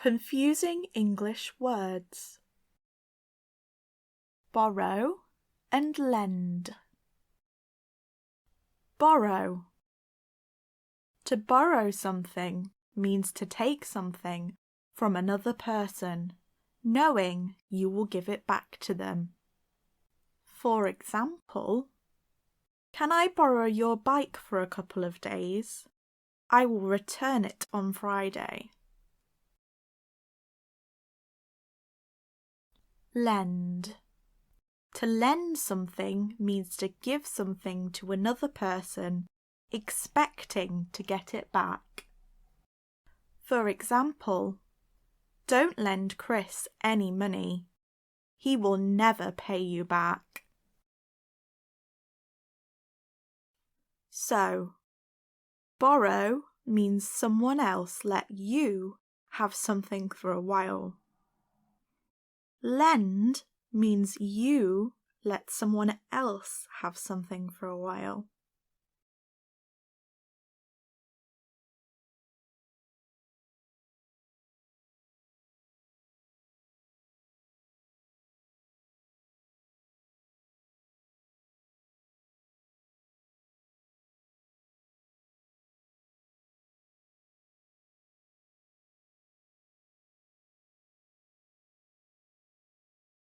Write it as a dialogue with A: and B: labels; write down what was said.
A: Confusing English words. Borrow and lend. Borrow. To borrow something means to take something from another person, knowing you will give it back to them. For example, can I borrow your bike for a couple of days? I will return it on Friday. Lend. To lend something means to give something to another person, expecting to get it back. For example, don't lend Chris any money. He will never pay you back. So, borrow means someone else let you have something for a while. Lend means you let someone else have something for a while.